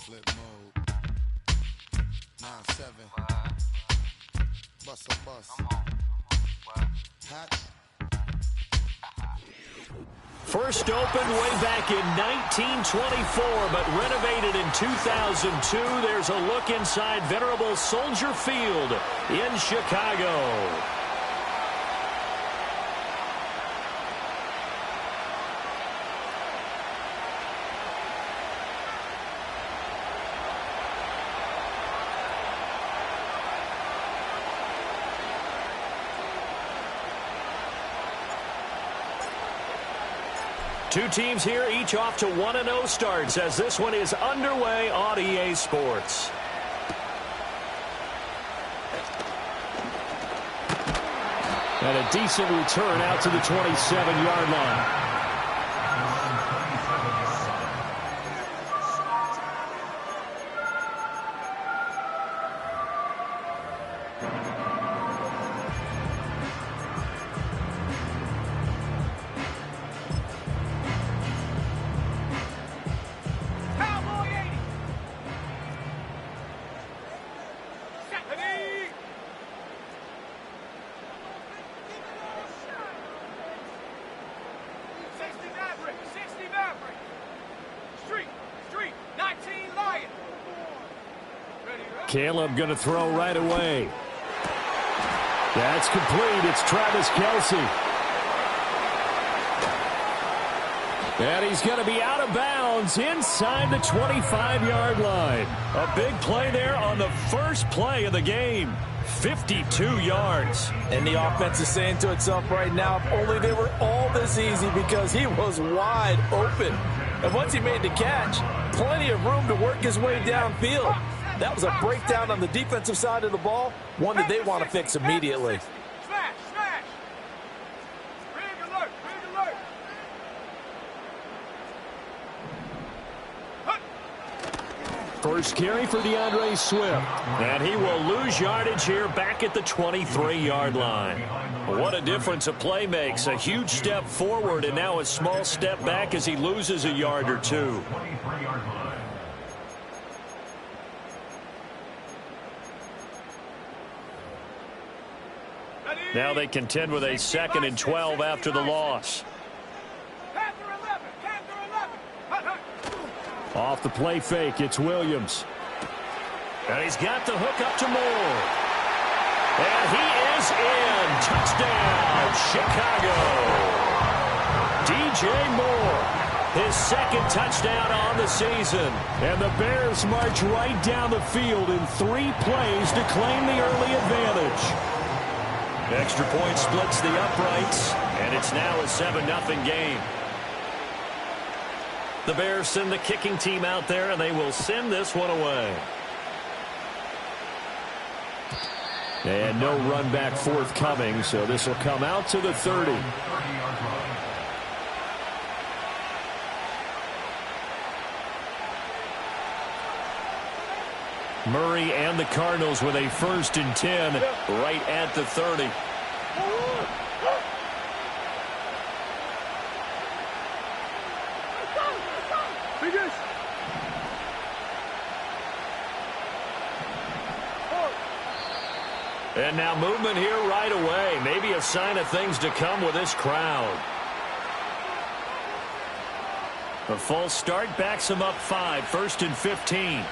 Flip mode. 9-7. Bust a bus. Hot. First opened way back in 1924, but renovated in 2002. There's a look inside venerable Soldier Field in Chicago. Two teams here, each off to 1-0 starts as this one is underway on EA Sports. And a decent return out to the 27-yard line. Caleb going to throw right away. That's complete. It's Travis Kelce. And he's going to be out of bounds inside the 25-yard line. A big play there on the first play of the game. 52 yards. And the offense is saying to itself right now, if only they were all this easy, because he was wide open. And once he made the catch, plenty of room to work his way downfield. That was a breakdown on the defensive side of the ball, one that they want to fix immediately. Smash, smash. Big alert, big alert. First carry for DeAndre Swift. And he will lose yardage here back at the 23-yard line. What a difference a play makes. A huge step forward and now a small step back as he loses a yard or two. Now they contend with a 2nd and 12 after the loss. Off the play fake, it's Williams. And he's got the hook up to Moore. And he is in. Touchdown, Chicago. DJ Moore. his second touchdown on the season. And the Bears march right down the field in 3 plays to claim the early advantage. Extra point splits the uprights, and it's now a 7-0 game. The Bears send the kicking team out there, and they will send this one away. And no run back forthcoming, so this will come out to the 30. Murray and the Cardinals with a 1st and 10 right at the 30. And now movement here right away. Maybe a sign of things to come with this crowd. A false start backs him up 5, 1st and 15.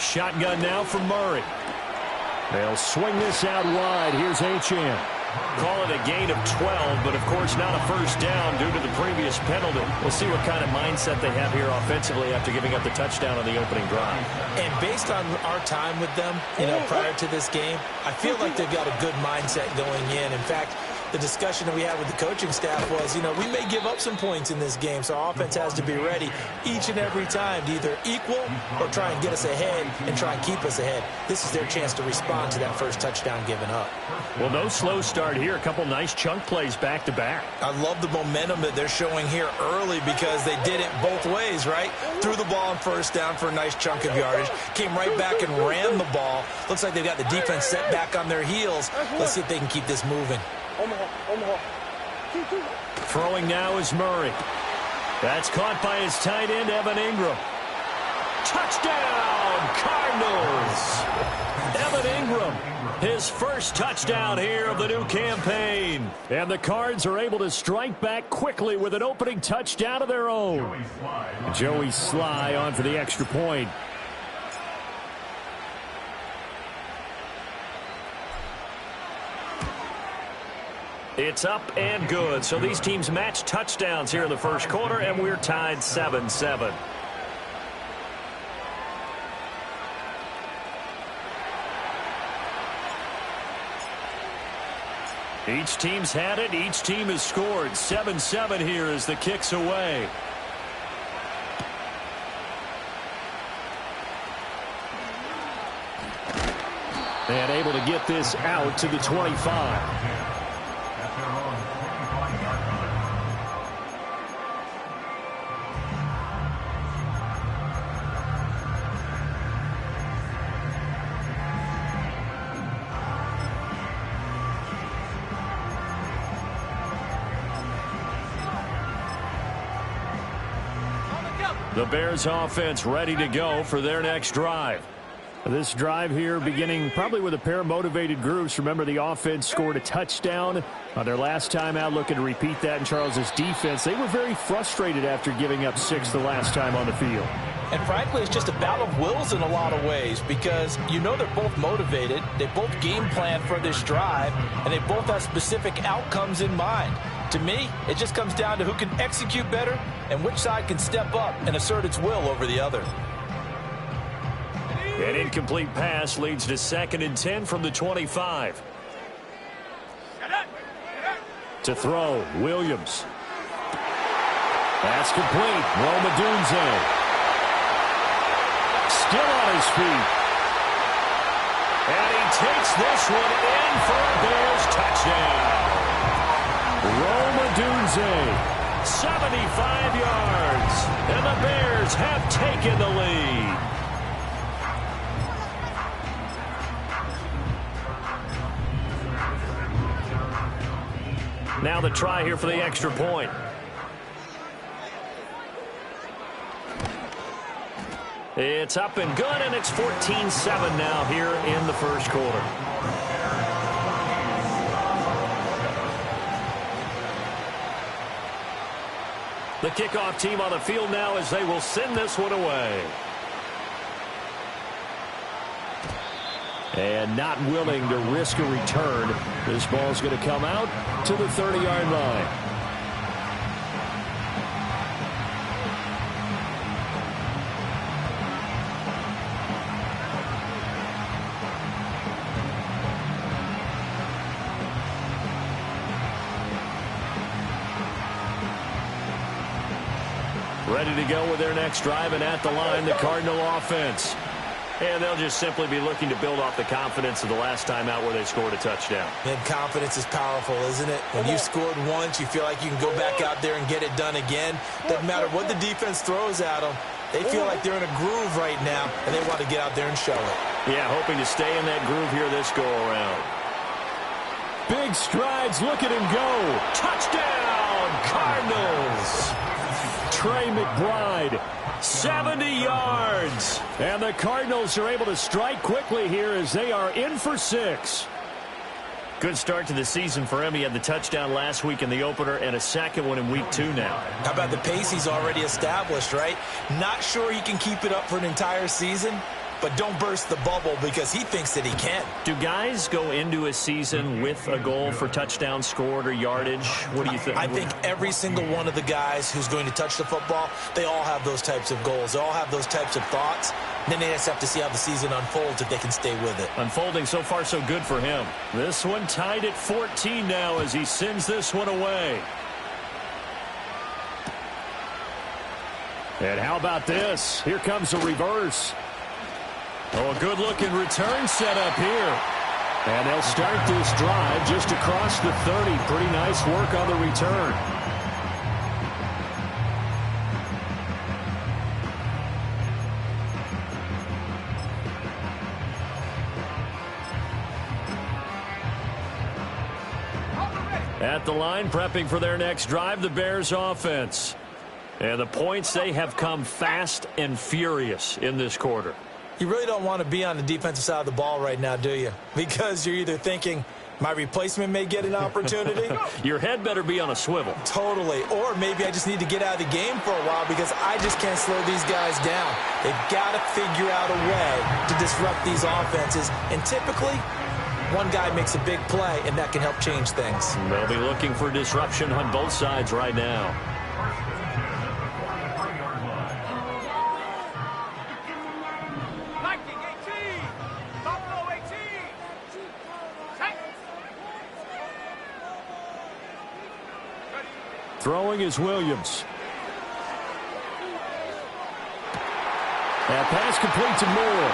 Shotgun now for Murray. They'll swing this out wide. Here's Achane. Call it a gain of 12, but of course not a first down due to the previous penalty. We'll see what kind of mindset they have here offensively after giving up the touchdown on the opening drive. And based on our time with them, prior to this game, I feel like they've got a good mindset going in. In fact, the discussion that we had with the coaching staff was, we may give up some points in this game, so our offense has to be ready each and every time to either equal or try and get us ahead and try and keep us ahead. This is their chance to respond to that first touchdown given up. Well, no slow start here. A couple nice chunk plays back-to-back. I love the momentum that they're showing here early because they did it both ways, right? Threw the ball on first down for a nice chunk of yardage, came right back and ran the ball. Looks like they've got the defense set back on their heels. Let's see if they can keep this moving. Throwing now is Murray. That's caught by his tight end, Evan Ingram. Touchdown, Cardinals! Evan Ingram, his first touchdown here of the new campaign. And the Cards are able to strike back quickly with an opening touchdown of their own. Joey Sly on for the extra point. It's up and good. So these teams match touchdowns here in the first quarter, and we're tied 7-7. Each team's had it. Each team has scored. 7-7 here as the kick's away. And able to get this out to the 25. The Bears offense ready to go for their next drive. This drive here beginning probably with a pair of motivated groups. Remember, the offense scored a touchdown on their last time out, looking to repeat that in Charles's defense. They were very frustrated after giving up 6 the last time on the field. And frankly, it's just a battle of wills in a lot of ways because they're both motivated. They both game plan for this drive, and they both have specific outcomes in mind. To me, it just comes down to who can execute better and which side can step up and assert its will over the other. An incomplete pass leads to 2nd and 10 from the 25. To throw, Williams. That's complete. Rome Odunze. Still on his feet. And he takes this one in for a Bears touchdown. Rome Odunze. 75 yards. And the Bears have taken the lead. Now the try here for the extra point. It's up and good, and it's 14-7 now here in the first quarter. The kickoff team on the field now as they will send this one away. And not willing to risk a return. This ball's going to come out to the 30-yard line. Ready to go with their next drive, and at the line, the Cardinal offense. And they'll just simply be looking to build off the confidence of the last time out where they scored a touchdown. And confidence is powerful, isn't it? When you scored once, you feel like you can go back out there and get it done again. Doesn't matter what the defense throws at them. They feel like they're in a groove right now, and they want to get out there and show it. Yeah, hoping to stay in that groove here this go-around. Big strides. Look at him go. Touchdown, Cardinals. Trey McBride. 70 yards. And the Cardinals are able to strike quickly here as they are in for 6. Good start to the season for him. He had the touchdown last week in the opener and a second one in week 2 now. How about the pace he's already established, right? Not sure he can keep it up for an entire season, but don't burst the bubble because he thinks that he can. Do guys go into a season with a goal for touchdown scored or yardage? What do you think? I think every single one of the guys who's going to touch the football, they all have those types of goals. They all have those types of thoughts. And then they just have to see how the season unfolds if they can stay with it. Unfolding so far so good for him. This one tied at 14 now as he sends this one away. And how about this? Here comes a reverse. Oh, a good-looking return set up here. And they'll start this drive just across the 30. Pretty nice work on the return. At the line, prepping for their next drive, the Bears offense. And the points, they have come fast and furious in this quarter. You really don't want to be on the defensive side of the ball right now, do you? Because you're either thinking, my replacement may get an opportunity. Your head better be on a swivel. Totally. Or maybe I just need to get out of the game for a while because I just can't slow these guys down. They've got to figure out a way to disrupt these offenses. And typically, one guy makes a big play, and that can help change things. They'll be looking for disruption on both sides right now. Throwing is Williams. That pass complete to Moore.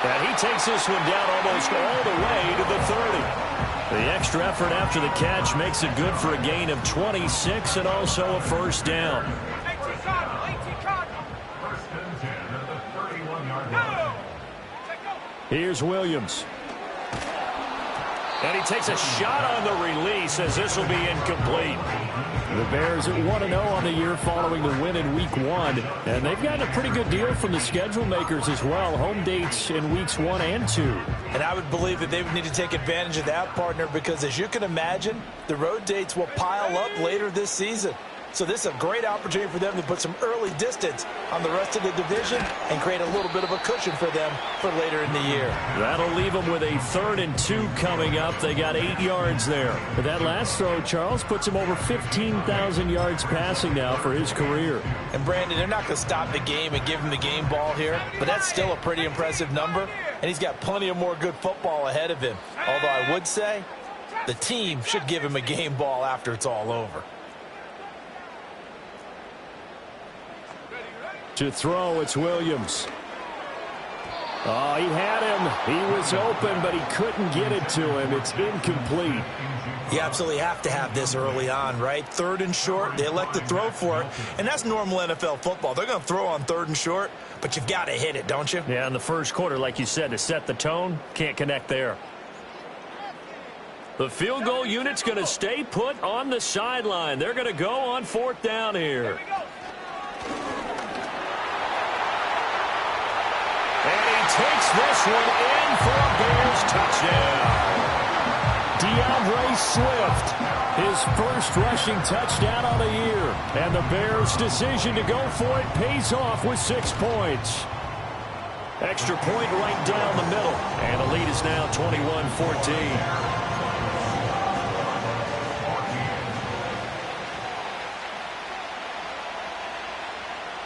And he takes this one down almost all the way to the 30. The extra effort after the catch makes it good for a gain of 26 and also a first down. Here's Williams. And he takes a shot on the release as this will be incomplete. The Bears at 1-0 on the year following the win in Week 1. And they've gotten a pretty good deal from the schedule makers as well. Home dates in Weeks 1 and 2. And I would believe that they would need to take advantage of that, partner, because as you can imagine, the road dates will pile up later this season. So this is a great opportunity for them to put some early distance on the rest of the division and create a little bit of a cushion for them for later in the year. That'll leave them with a 3rd and 2 coming up. They got 8 yards there. But that last throw, Charles, puts him over 15,000 yards passing now for his career. And, Brandon, they're not going to stop the game and give him the game ball here, but that's still a pretty impressive number, and he's got plenty of more good football ahead of him. Although I would say the team should give him a game ball after it's all over. To throw, it's Williams. Oh, he had him. He was open, but he couldn't get it to him. It's incomplete. You absolutely have to have this early on, right? 3rd and short, they elect to throw for it, and that's normal NFL football. They're going to throw on 3rd and short, but you've got to hit it, don't you? Yeah, in the first quarter, like you said, to set the tone, can't connect there. The field goal unit's going to stay put on the sideline. They're going to go on 4th down here. Takes this one in for a Bears touchdown. DeAndre Swift. His first rushing touchdown on the year. And the Bears' decision to go for it pays off with 6 points. Extra point right down the middle. And the lead is now 21-14.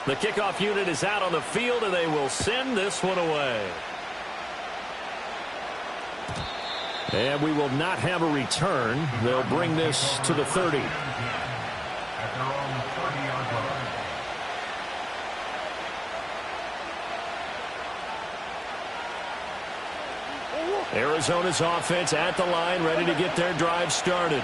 The kickoff unit is out on the field, and they will send this one away. And we will not have a return. They'll bring this to the 30. Arizona's offense at the line, ready to get their drive started.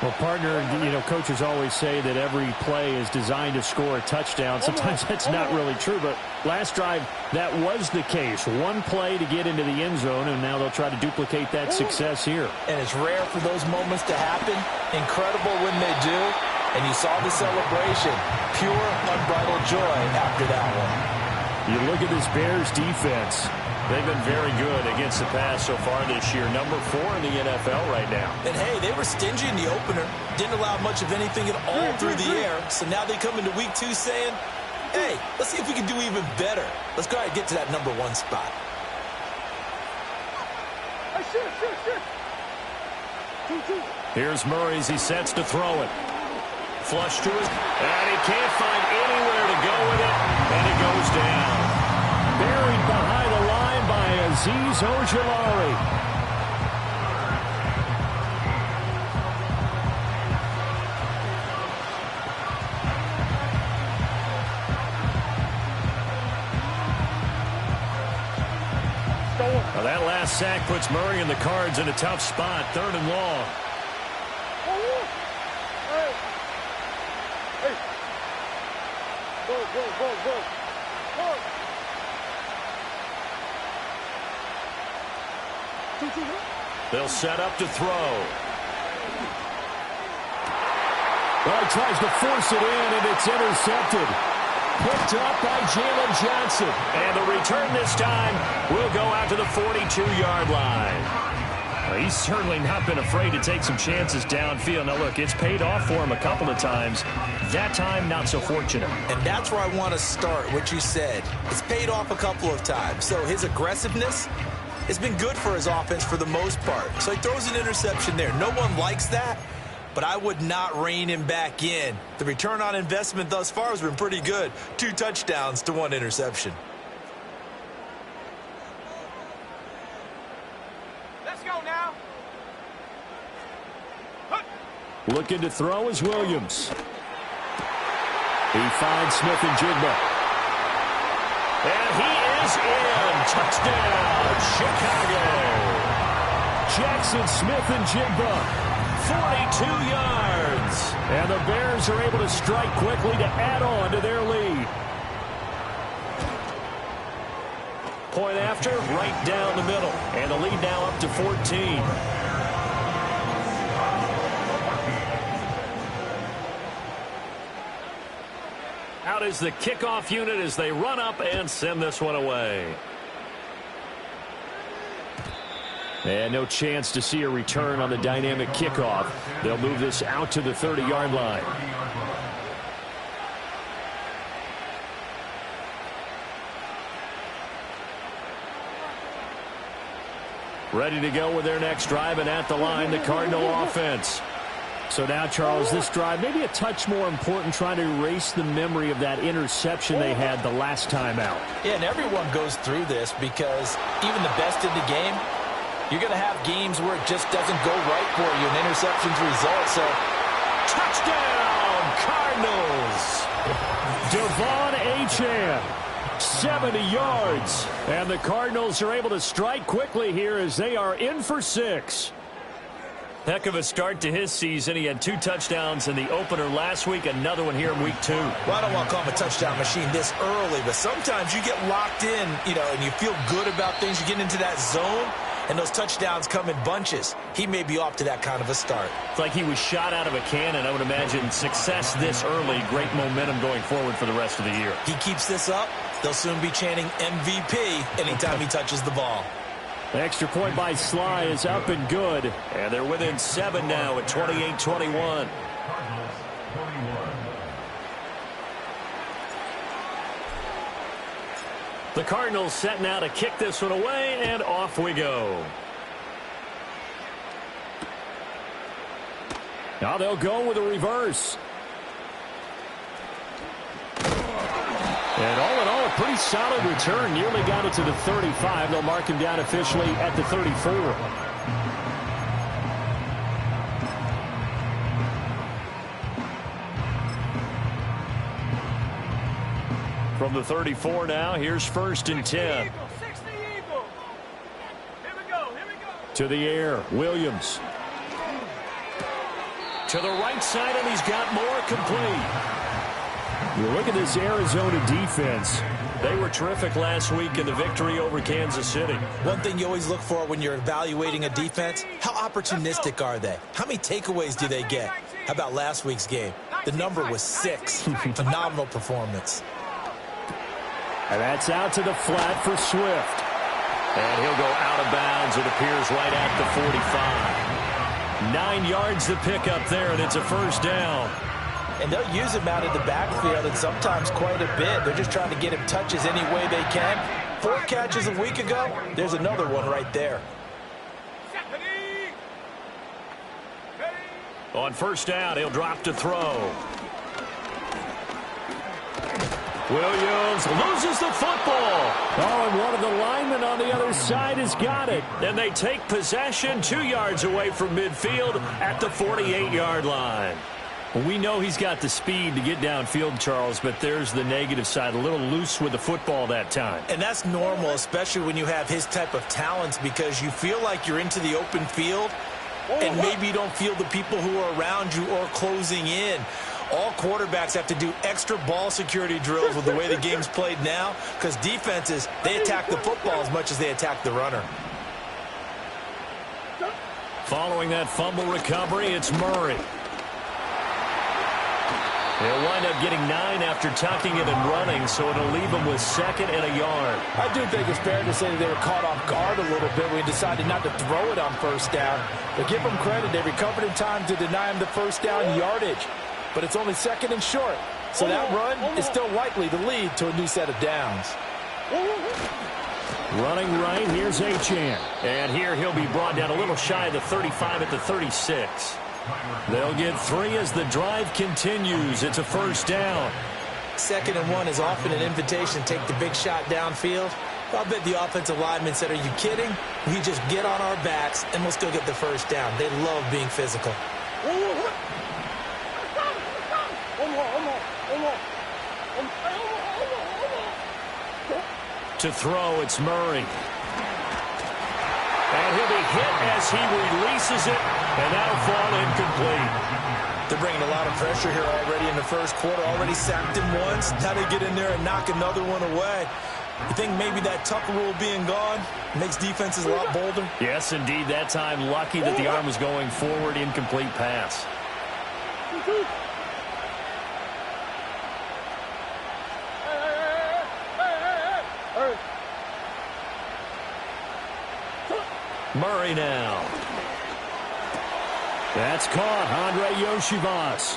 Well, partner, coaches always say that every play is designed to score a touchdown. Sometimes that's not really true, but last drive, that was the case. One play to get into the end zone, and now they'll try to duplicate that success here. And it's rare for those moments to happen. Incredible when they do. And you saw the celebration. Pure, unbridled joy after that one. You look at this Bears defense. They've been very good against the pass so far this year. Number 4 in the NFL right now. And, hey, they were stingy in the opener. Didn't allow much of anything at all through the air. So now they come into week 2 saying, hey, let's see if we can do even better. Let's go ahead and get to that number 1 spot. Here's Murray as he sets to throw it. Flush to his, and he can't find anywhere to go with it, and it goes down. Buried behind the line by Azeez Ojulari. Well, that last sack puts Murray and the Cards in a tough spot, 3rd and long. They'll set up to throw. Well, he tries to force it in, and it's intercepted. Picked up by Jalen Johnson. And the return this time will go out to the 42-yard line. Well, he's certainly not been afraid to take some chances downfield. Now, look, it's paid off for him a couple of times. That time, not so fortunate. And that's where I want to start, what you said. It's paid off a couple of times. So his aggressiveness has been good for his offense for the most part. So he throws an interception there. No one likes that, but I would not rein him back in. The return on investment thus far has been pretty good. 2 touchdowns to 1 interception. Let's go now. Looking to throw is Williams. He finds Smith and Jigba. And he is in. Touchdown, Chicago. Jackson Smith and Jigba. 42 yards. And the Bears are able to strike quickly to add on to their lead. Point after, right down the middle. And the lead now up to 14. Out is the kickoff unit as they run up and send this one away. And no chance to see a return on the dynamic kickoff. They'll move this out to the 30-yard line. Ready to go with their next drive, and at the line, the Cardinal offense. So now, Charles, this drive maybe a touch more important, trying to erase the memory of that interception they had the last time out. Yeah, and everyone goes through this because even the best in the game, you're going to have games where it just doesn't go right for you, and interceptions result. So, touchdown, Cardinals! Devon Achane, 70 yards. And the Cardinals are able to strike quickly here as they are in for 6. Heck of a start to his season. He had 2 touchdowns in the opener last week, another one here in week 2. Well, I don't want to call him a touchdown machine this early, but sometimes you get locked in, and you feel good about things. You get into that zone, and those touchdowns come in bunches. He may be off to that kind of a start. It's like he was shot out of a cannon. I would imagine success this early, great momentum going forward for the rest of the year. He keeps this up, they'll soon be chanting MVP anytime he touches the ball. The extra point by Sly is up and good. And they're within 7 now at 28-21. The Cardinals set now to kick this one away, and off we go. Now they'll go with a reverse. And all in all, a pretty solid return. Nearly got it to the 35. They'll mark him down officially at the 34. From the 34 now, here's 1st and 10. To the air, Williams. To the right side, and he's got more complete. You look at this Arizona defense. They were terrific last week in the victory over Kansas City. One thing you always look for when you're evaluating a defense, how opportunistic are they? How many takeaways do they get? How about last week's game? The number was 6. Phenomenal performance. And that's out to the flat for Swift. And he'll go out of bounds, it appears, right at the 45. 9 yards to pick up there, and it's a 1st down. And they'll use him out of the backfield, and sometimes quite a bit. They're just trying to get him touches any way they can. 4 catches a week ago. There's another one right there. On 1st down, he'll drop to throw. Williams loses the football. Oh, and one of the linemen on the other side has got it. And they take possession 2 yards away from midfield at the 48-yard line. We know he's got the speed to get downfield, Charles, but there's the negative side. A little loose with the football that time. And that's normal, especially when you have his type of talents, because you feel like you're into the open field, and maybe you don't feel the people who are around you or closing in. All quarterbacks have to do extra ball security drills with the way the game's played now, because defenses, they attack the football as much as they attack the runner. Following that fumble recovery, it's Murray. He'll wind up getting 9 after tucking it and running, so it'll leave him with 2nd and a yard. I do think it's fair to say that they were caught off guard a little bit when he decided not to throw it on 1st down. But give them credit, they recovered in time to deny him the 1st down yardage. But it's only 2nd and short, so that run is still likely to lead to a new set of downs. Running right, here's Achane. And here he'll be brought down a little shy of the 35 at the 36. They'll get 3 as the drive continues. It's a 1st down. 2nd and 1 is often an invitation to take the big shot downfield. I'll bet the offensive lineman said, are you kidding? We just get on our backs and we'll still get the 1st down. They love being physical. To throw, it's Murray. And he'll be hit as he releases it, and that'll fall incomplete. They're bringing a lot of pressure here already in the 1st quarter. Already sacked him once. Now they get in there and knock another one away. You think maybe that Tucker rule being gone makes defenses a lot bolder? Yes, indeed. That time, lucky that the arm was going forward. Incomplete pass. Murray now. That's caught. Andre Yoshivas.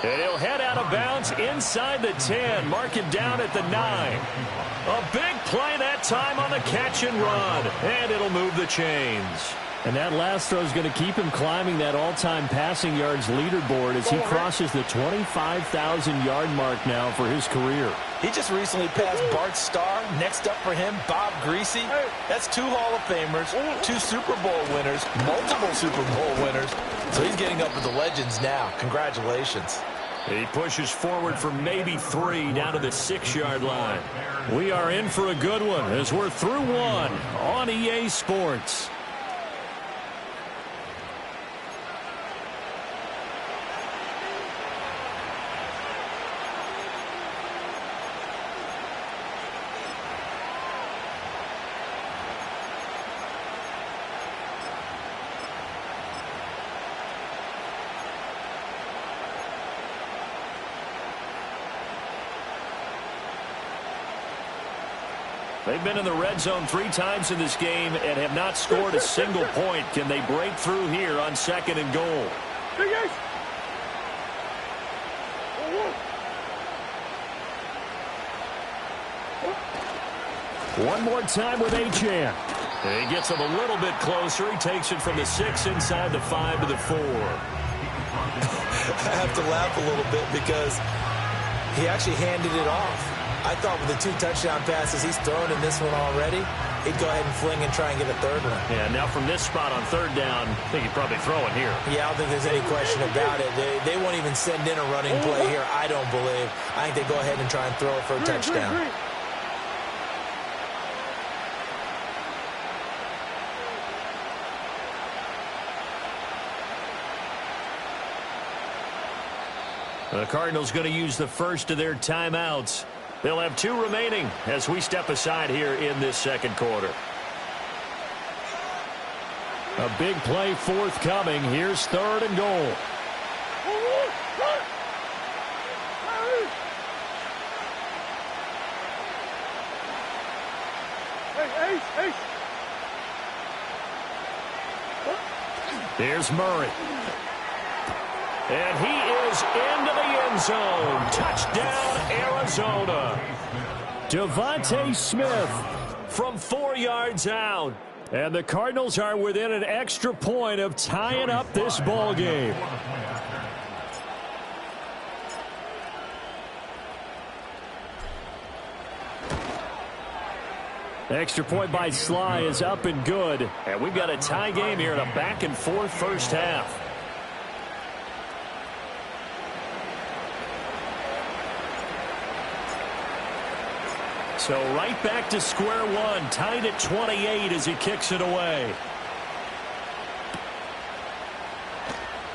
And he'll head out of bounds inside the 10. Mark him down at the 9. A big play that time on the catch and run. And it'll move the chains. And that last throw is going to keep him climbing that all-time passing yards leaderboard as he crosses the 25,000-yard mark now for his career. He just recently passed Bart Starr. Next up for him, Bob Greasy. That's 2 Hall of Famers, 2 Super Bowl winners, multiple Super Bowl winners. So he's getting up with the legends now. Congratulations. He pushes forward for maybe 3 down to the 6-yard line. We are in for a good one as we're through 1 on EA Sports. They've been in the red zone 3 times in this game and have not scored a single point. Can they break through here on 2nd and goal? One more time with Achane. He gets him a little bit closer. He takes it from the 6 inside the 5 to the 4. I have to laugh a little bit because he actually handed it off. I thought with the 2 touchdown passes he's thrown in this one already, he'd go ahead and fling and try and get a 3rd one. Yeah, now from this spot on 3rd down, I think he'd probably throw it here. Yeah, I don't think there's any question about it. They won't even send in a running play here, I don't believe. I think they go ahead and try and throw it for a touchdown. The Cardinals going to use the first of their timeouts. They'll have 2 remaining as we step aside here in this 2nd quarter. A big play forthcoming. Here's 3rd and goal. Here's Murray. And he is into the end zone. Touchdown, Arizona. Devontae Smith From 4 yards out. And the Cardinals are within an extra point of tying up this ball game. Extra point by Sly is up and good. And we've got a tie game here in a back-and-forth first half. So right back to square one, tied at 28 as he kicks it away.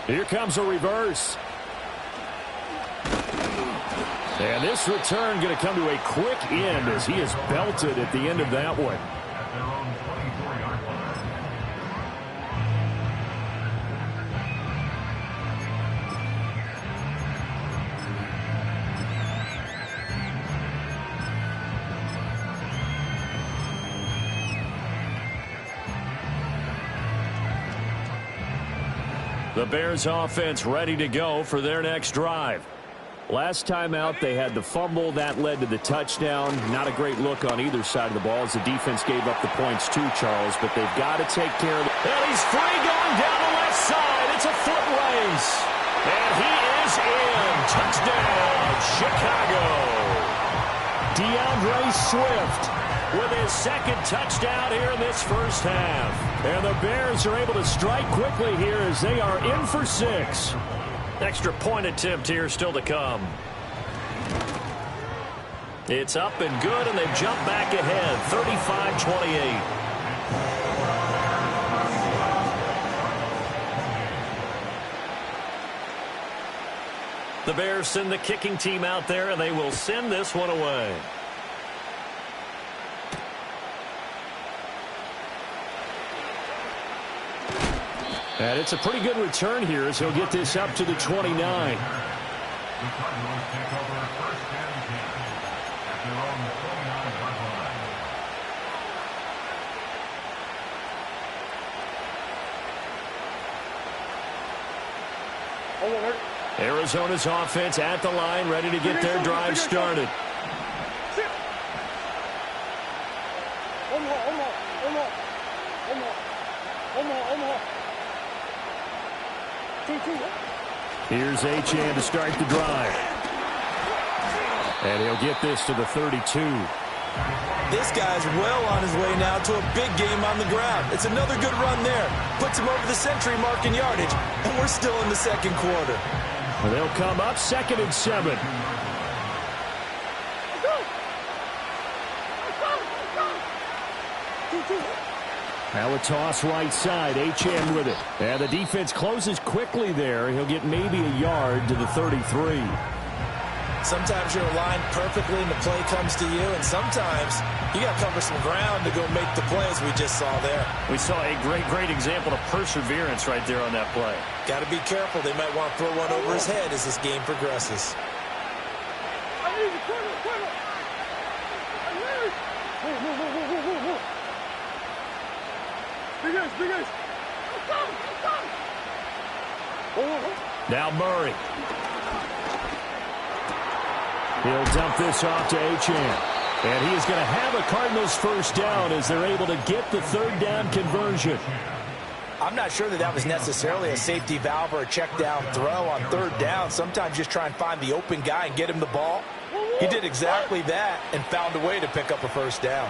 Here comes a reverse. And this return going to come to a quick end as he is belted at the end of that one. The Bears offense ready to go for their next drive. Last time out, they had the fumble. That led to the touchdown. Not a great look on either side of the ball as the defense gave up the points too, Charles, but they've got to take care of it. And he's free going down the left side. It's a foot race. And he is in. Touchdown, Chicago. DeAndre Swift with his 2nd touchdown here in this first half. And the Bears are able to strike quickly here as they are in for 6. Extra point attempt here still to come. It's up and good, and they've jumped back ahead, 35-28. The Bears send the kicking team out there, and they will send this one away. And it's a pretty good return here as he'll get this up to the 29. Arizona's offense at the line, ready to get their drive started. Here's Achane to start the drive. And he'll get this to the 32. This guy's well on his way now to a big game on the ground. It's another good run there. Puts him over the century mark in yardage. And we're still in the 2nd quarter. They'll come up 2nd and 7. Now a toss right side. Achane with it. And the defense closes quickly there. He'll get maybe a yard to the 33. Sometimes you're aligned perfectly and the play comes to you, and sometimes you got to cover some ground to go make the play, as we just saw there. We saw a great example of perseverance right there on that play. Got to be careful. They might want to throw one over his head as this game progresses. I need you, quiver. Now Murray. He'll dump this off to Achane. And he is going to have a Cardinals first down as they're able to get the third down conversion. I'm not sure that was necessarily a safety valve or a check down throw on third down. Sometimes just try and find the open guy and get him the ball. He did exactly that and found a way to pick up a first down.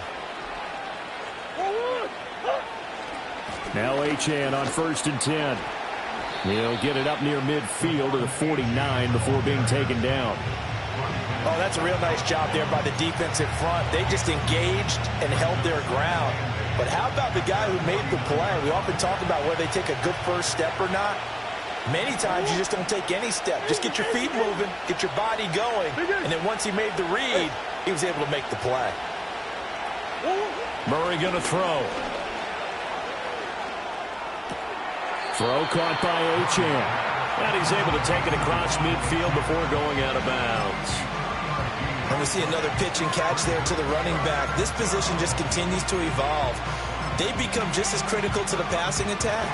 Now Achane on 1st and 10. He'll get it up near midfield to the 49 before being taken down. Oh, that's a real nice job there by the defensive front. They just engaged and held their ground. But how about the guy who made the play? We often talk about whether they take a good first step or not. Many times you just don't take any step. Just get your feet moving, get your body going, and then once he made the read, he was able to make the play. Murray going to throw. Throw caught by Achane. And he's able to take it across midfield before going out of bounds. And we see another pitch and catch there to the running back. This position just continues to evolve. They become just as critical to the passing attack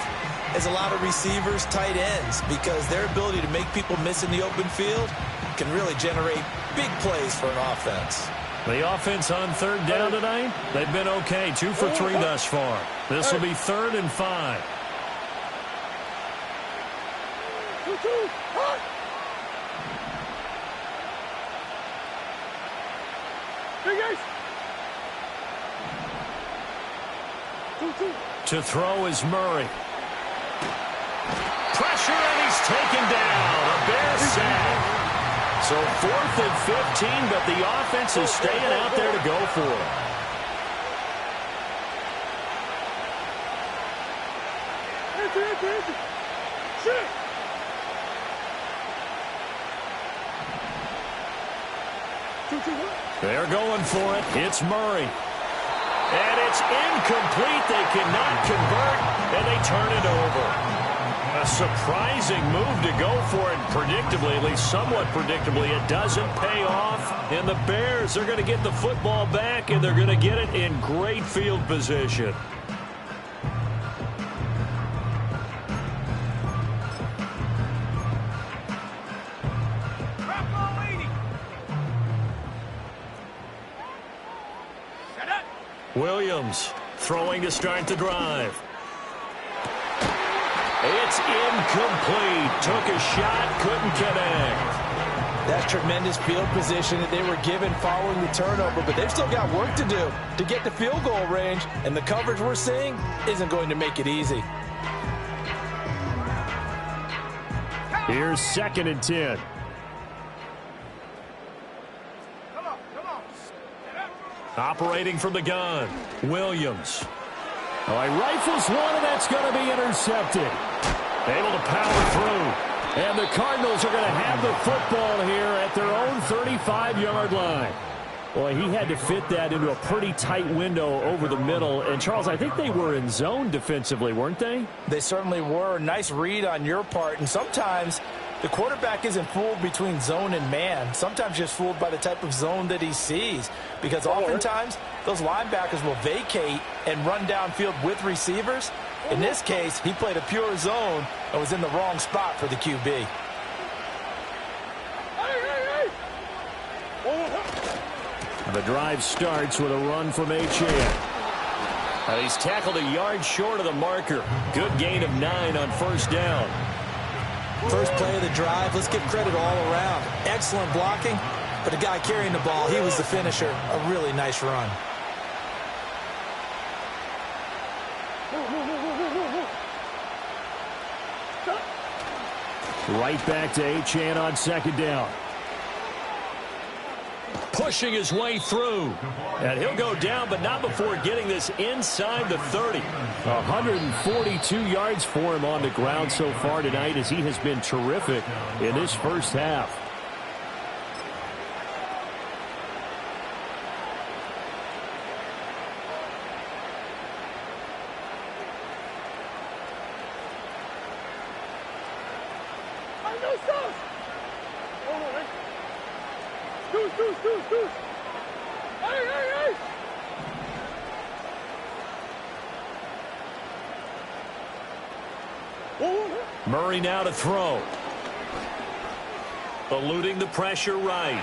as a lot of receivers, tight ends, because their ability to make people miss in the open field can really generate big plays for an offense. The offense on third down tonight, they've been okay. 2 for 3 thus far. This will be 3rd and 5. To throw is Murray. Pressure, and he's taken down. A Bear sack. So 4th and 15, but the offense is staying out there to go for it. They're going for it. It's Murray. And it's incomplete. They cannot convert, and they turn it over. A surprising move to go for it. Predictably, at least somewhat predictably, it doesn't pay off. And the Bears are going to get the football back, and they're going to get it in great field position. Williams throwing to start the drive. It's incomplete. Took a shot, couldn't connect. That's tremendous field position that they were given following the turnover, but they've still got work to do to get the field goal range, and the coverage we're seeing isn't going to make it easy. Here's 2nd and 10. Operating from the gun, Williams. Oh, he rifles one, and that's going to be intercepted. Able to power through. And the Cardinals are going to have the football here at their own 35-yard line. Boy, he had to fit that into a pretty tight window over the middle. And, Charles, I think they were in zone defensively, weren't they? They certainly were. Nice read on your part. And sometimes the quarterback isn't fooled between zone and man. Sometimes just fooled by the type of zone that he sees. Because oftentimes, those linebackers will vacate and run downfield with receivers. In this case, he played a pure zone and was in the wrong spot for the QB. The drive starts with a run from Achane. And he's tackled a yard short of the marker. Good gain of 9 on first down. First play of the drive, let's give credit all around. Excellent blocking, but the guy carrying the ball, he was the finisher. A really nice run. Right back to Achane on 2nd down. Pushing his way through. And he'll go down, but not before getting this inside the 30. 142 yards for him on the ground so far tonight, as he has been terrific in this first half. Murray now to throw. Eluding the pressure right.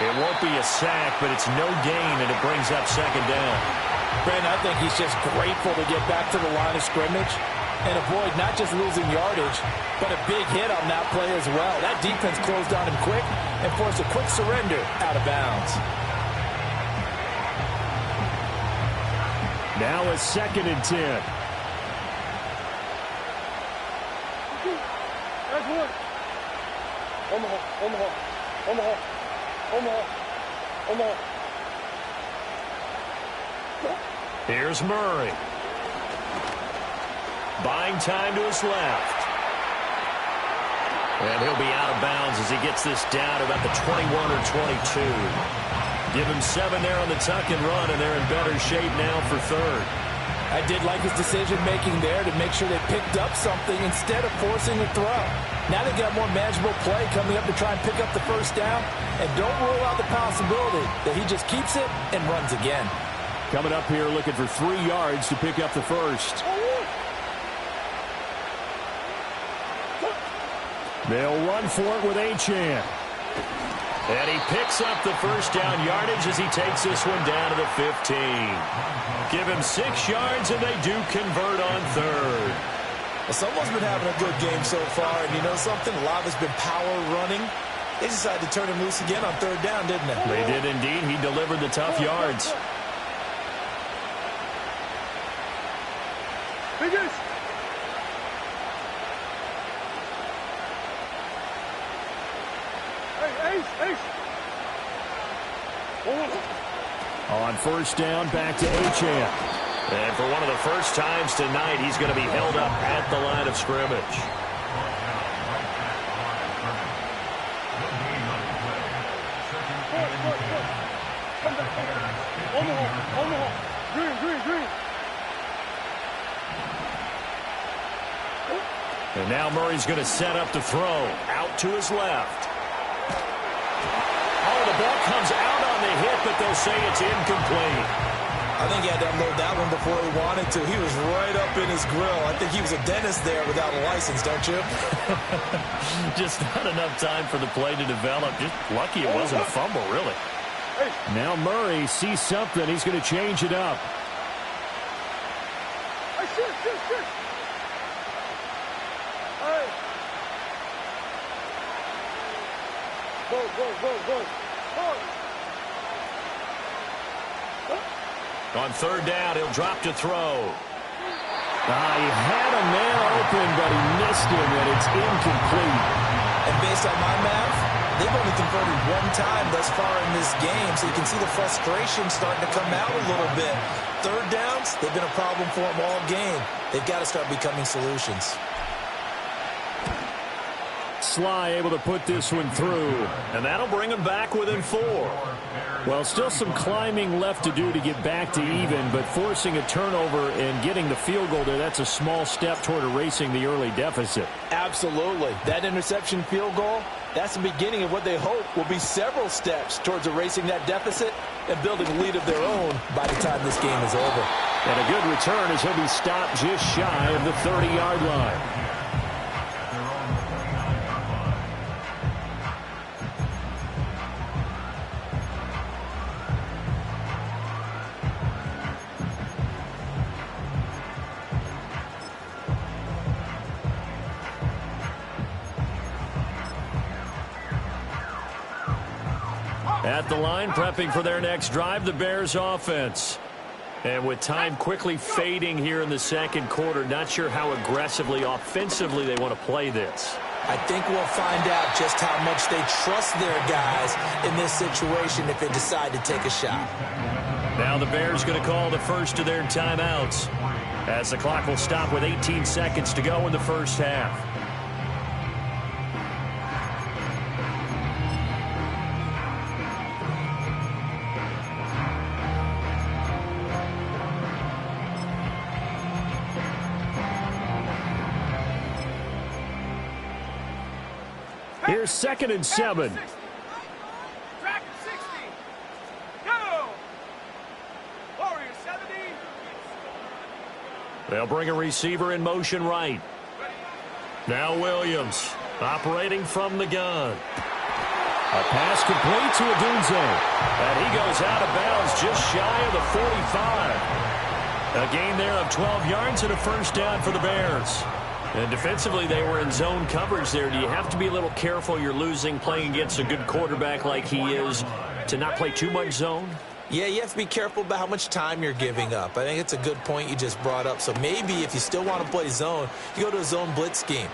It won't be a sack, but it's no gain, and it brings up second down. Brandon, I think he's just grateful to get back to the line of scrimmage and avoid not just losing yardage, but a big hit on that play as well. That defense closed on him quick and forced a quick surrender out of bounds. Now a 2nd and 10. That's one. Omaha. Here's Murray. Buying time to his left. And he'll be out of bounds as he gets this down to about the 21 or 22. Give him 7 there on the tuck and run, and they're in better shape now for third. I did like his decision-making there to make sure they picked up something instead of forcing a throw. Now they got more manageable play coming up to try and pick up the first down, and don't rule out the possibility that he just keeps it and runs again. Coming up here looking for 3 yards to pick up the first. They'll run for it with Achane. And he picks up the first down yardage as he takes this one down to the 15. Give him 6 yards, and they do convert on third. Well, someone's been having a good game so far, and you know something? A lot has been power running. They decided to turn him loose again on third down, didn't they? They did indeed. He delivered the tough yards. Biggest. Ace. On first down, back to Achane. And for one of the first times tonight, he's going to be held up at the line of scrimmage. Omaha. Green. And now Murray's going to set up to throw. Out to his left. Oh, the ball comes out on the hit, but they'll say it's incomplete. I think he had to unload that one before he wanted to. He was right up in his grill. I think he was a dentist there without a license, don't you? Just not enough time for the play to develop. Just lucky it wasn't a fumble, really. Now Murray sees something. He's going to change it up. Shit. Hey. Go. On third down, he'll drop to throw. He had a man open, but he missed him, and it's incomplete. And based on my math, they've only converted one time thus far in this game, so you can see the frustration starting to come out a little bit. Third downs, they've been a problem for them all game. They've got to start becoming solutions. Sly able to put this one through. And that'll bring him back within 4. Well, still some climbing left to do to get back to even, but forcing a turnover and getting the field goal there, that's a small step toward erasing the early deficit. Absolutely. That interception field goal, that's the beginning of what they hope will be several steps towards erasing that deficit and building a lead of their own by the time this game is over. And a good return as he'll be stopped just shy of the 30-yard line. At the line, prepping for their next drive, the Bears offense. And with time quickly fading here in the second quarter, not sure how aggressively, offensively they want to play this. I think we'll find out just how much they trust their guys in this situation if they decide to take a shot. Now the Bears going to call the first of their timeouts as the clock will stop with 18 seconds to go in the first half. Here's 2nd and 7. Track 60. Go. Warrior 70. They'll bring a receiver in motion right. Ready, Now Williams operating from the gun. A pass complete to Odunze. And he goes out of bounds just shy of the 45. A gain there of 12 yards and a first down for the Bears. And defensively, they were in zone coverage there. Do you have to be a little careful you're losing playing against a good quarterback like he is to not play too much zone? Yeah, you have to be careful about how much time you're giving up. I think it's a good point you just brought up. So maybe if you still want to play zone, you go to a zone blitz scheme.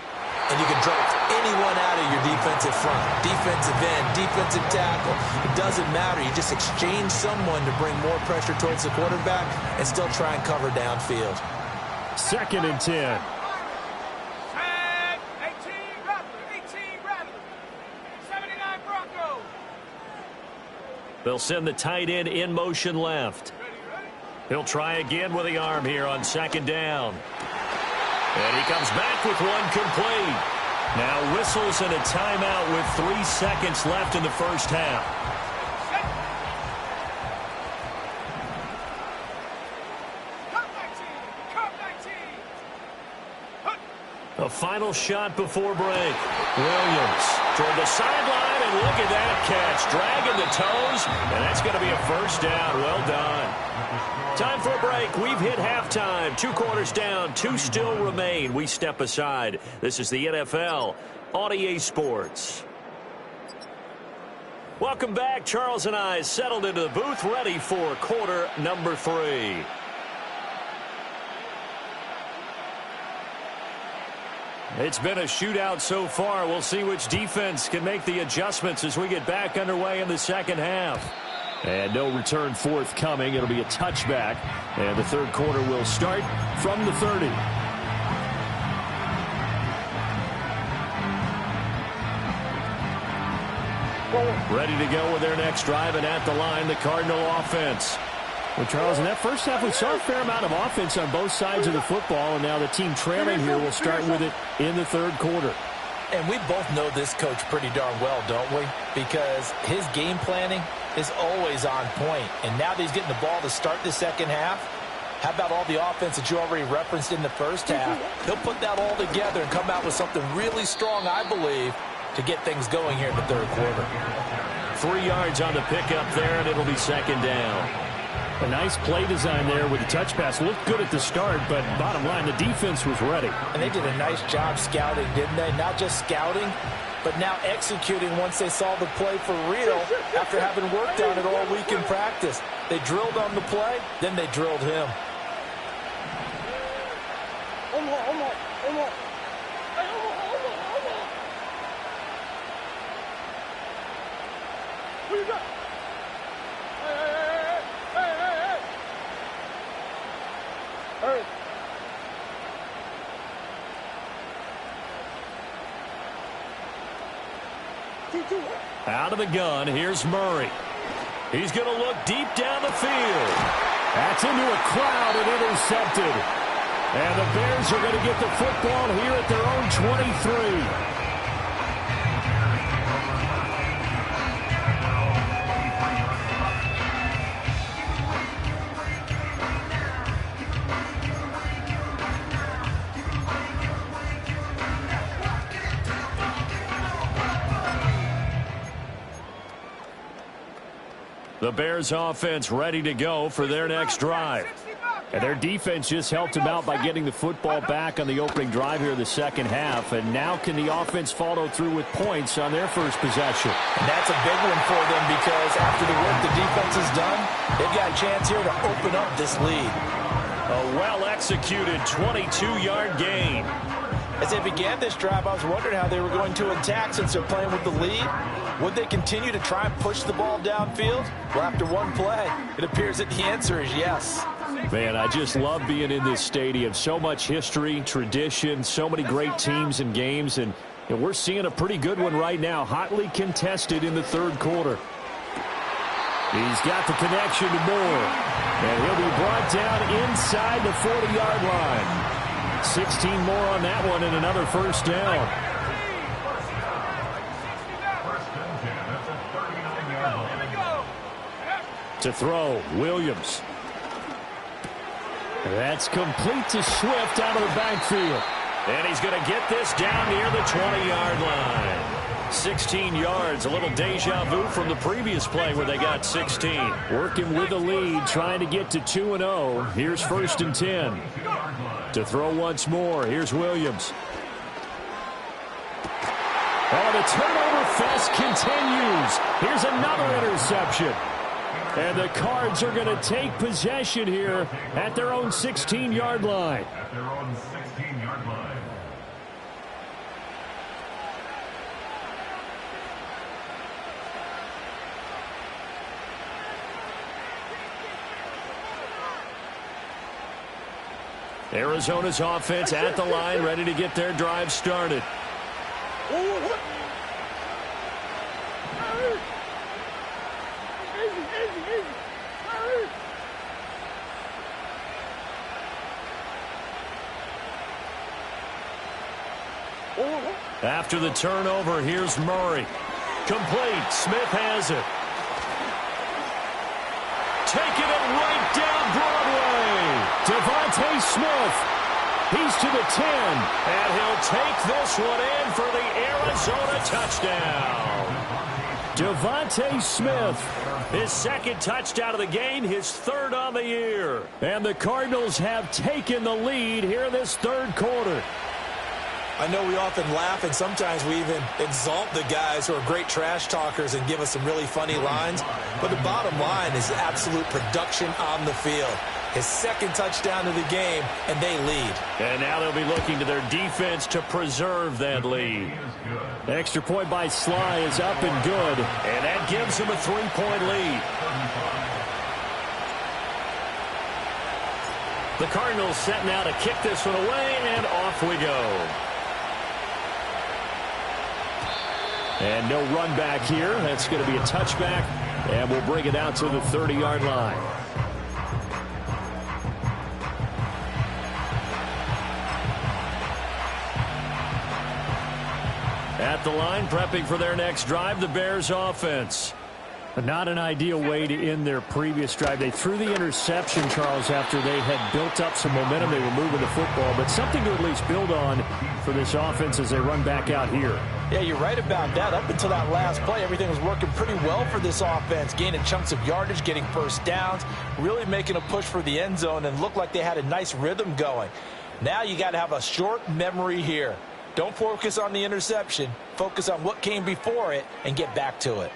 And you can draft anyone out of your defensive front. Defensive end, defensive tackle. It doesn't matter. You just exchange someone to bring more pressure towards the quarterback and still try and cover downfield. 2nd and 10. 18 Rattler. 79 Broncos. They'll send the tight end in motion left. He'll try again with the arm here on 2nd down. And he comes back with one complete. Now whistles and a timeout with 3 seconds left in the first half. A final shot before break. Williams toward the sideline, and look at that catch. Dragging the toes, and that's going to be a first down. Well done. Time for a break. We've hit halftime. 2 quarters down. 2 still remain. We step aside. This is the NFL on EA Sports. Welcome back. Charles and I settled into the booth, ready for quarter number 3. It's been a shootout so far. We'll see which defense can make the adjustments as we get back underway in the second half. And no return forthcoming. It'll be a touchback. And the third quarter will start from the 30. Ready to go with their next drive, and at the line, the Cardinal offense. Well, Charles, in that first half, we saw a fair amount of offense on both sides of the football, and now the team trailing here will start with it in the third quarter. And we both know this coach pretty darn well, don't we? Because his game planning is always on point. And now that he's getting the ball to start the second half, how about all the offense that you already referenced in the first half? He'll put that all together and come out with something really strong, I believe, to get things going here in the third quarter. 3 yards on the pickup there, and it'll be second down. A nice play design there with the touch pass. Looked good at the start, but bottom line, the defense was ready. And they did a nice job scouting, didn't they? Not just scouting, but now executing once they saw the play for real after having worked on it all week in practice. They drilled on the play, then they drilled him. What you got? Hurry. Out of the gun, here's Murray. He's going to look deep down the field. That's into a crowd and intercepted. And the Bears are going to get the football here at their own 23. The Bears offense ready to go for their next drive. And their defense just helped them out by getting the football back on the opening drive here in the second half. And now can the offense follow through with points on their first possession? And that's a big one for them because after the work the defense has done, they've got a chance here to open up this lead. A well-executed 22-yard gain. As they began this drive, I was wondering how they were going to attack since they're playing with the lead. Would they continue to try and push the ball downfield? Well, after one play, it appears that the answer is yes. Man, I just love being in this stadium. So much history, tradition, so many great teams and games, and we're seeing a pretty good one right now, hotly contested in the third quarter. He's got the connection to Moore, and he'll be brought down inside the 40-yard line. 16 more on that one and another first down. To throw, Williams. That's complete to Swift out of the backfield. And he's going to get this down near the 20-yard line. 16 yards, a little deja vu from the previous play where they got 16. Working with the lead, trying to get to 2-0. Here's 1st and 10. To throw once more, here's Williams. Oh, the turnover fest continues. Here's another interception. And the Cards are going to take possession here at their own 16-yard line. Arizona's offense at the line, ready to get their drive started. After the turnover, here's Murray. Complete. Smith has it. Taking it right down Broadway. Devontae Smith. He's to the 10. And he'll take this one in for the Arizona touchdown. Devontae Smith. His second touchdown of the game, his third on the year. And the Cardinals have taken the lead here in this third quarter. I know we often laugh, and sometimes we even exalt the guys who are great trash talkers and give us some really funny lines. But the bottom line is absolute production on the field. His second touchdown of the game, and they lead. And now they'll be looking to their defense to preserve that lead. Extra point by Sly is up and good. And that gives them a 3-point lead. The Cardinals set now to kick this one away, and off we go. And no run back here. That's going to be a touchback, and we'll bring it out to the 30-yard line. At the line, prepping for their next drive, the Bears offense. Not an ideal way to end their previous drive. They threw the interception, Charles, after they had built up some momentum. They were moving the football, but something to at least build on for this offense as they run back out here. Yeah, you're right about that. Up until that last play, everything was working pretty well for this offense, gaining chunks of yardage, getting first downs, really making a push for the end zone, and looked like they had a nice rhythm going. Now you got to have a short memory here. Don't focus on the interception. Focus on what came before it and get back to it.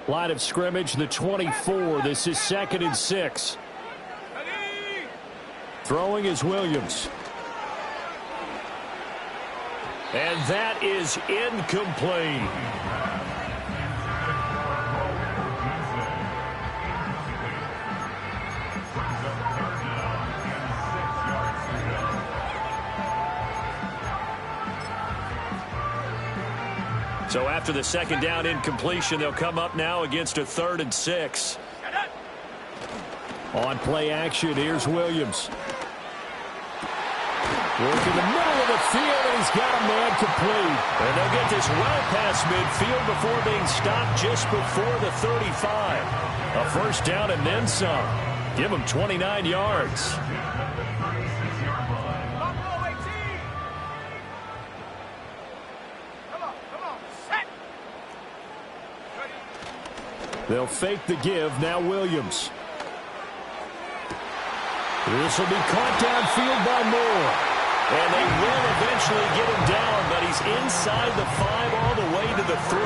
Line of scrimmage, the 24. This is 2nd and 6. Throwing is Williams. And that is incomplete. So after the second down incompletion, they'll come up now against a 3rd and 6. On play action, here's Williams. Working the middle of the field, and he's got a man complete. And they'll get this well past midfield before being stopped just before the 35. A first down and then some. Give them 29 yards. They'll fake the give. Now Williams. This will be caught downfield by Moore. And they will eventually get him down, but he's inside the 5 all the way to the 3.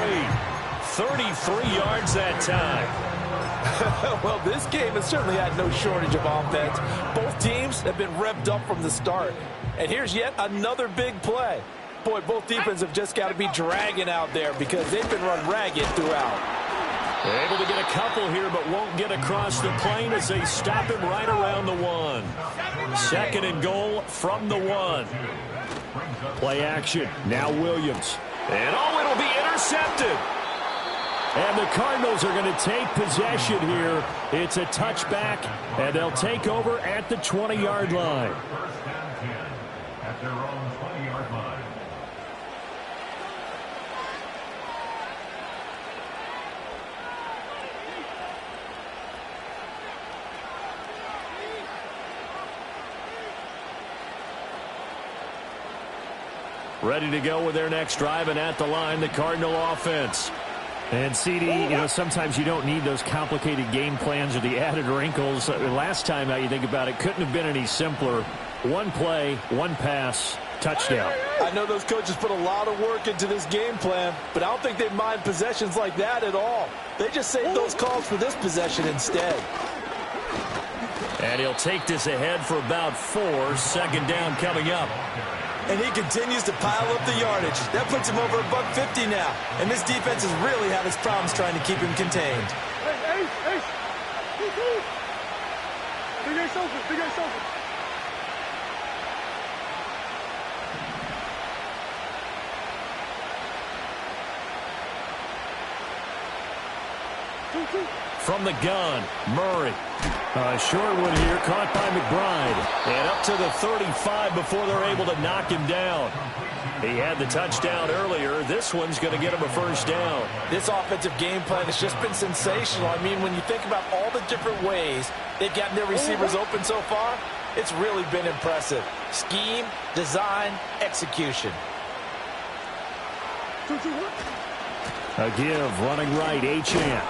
33 yards that time. Well, this game has certainly had no shortage of offense. Both teams have been revved up from the start. And here's yet another big play. Boy, both defenses have just got to be dragging out there because they've been run ragged throughout. They're able to get a couple here, but won't get across the plane as they stop him right around the 1. 2nd and goal from the 1. Play action. Now Williams. And it'll be intercepted. And the Cardinals are going to take possession here. It's a touchback, and they'll take over at the 20-yard line. At their own 20-yard line. Ready to go with their next drive, and at the line, the Cardinal offense. And CD, sometimes you don't need those complicated game plans or the added wrinkles. Last time, now you think about it, couldn't have been any simpler. One play, one pass, touchdown. I know those coaches put a lot of work into this game plan, but I don't think they mind possessions like that at all. They just save those calls for this possession instead. And he'll take this ahead for about 4. Second down coming up. And he continues to pile up the yardage. That puts him over $150 now. And this defense has really had its problems trying to keep him contained. Hey, hey, hey. Big ace open, big ace open. From the gun, Murray. Short one here, caught by McBride. And up to the 35 before they're able to knock him down. He had the touchdown earlier. This one's going to get him a first down. This offensive game plan has just been sensational. I mean, when you think about all the different ways they've gotten their receivers open so far, it's really been impressive. Scheme, design, execution. A give, running right, Achane.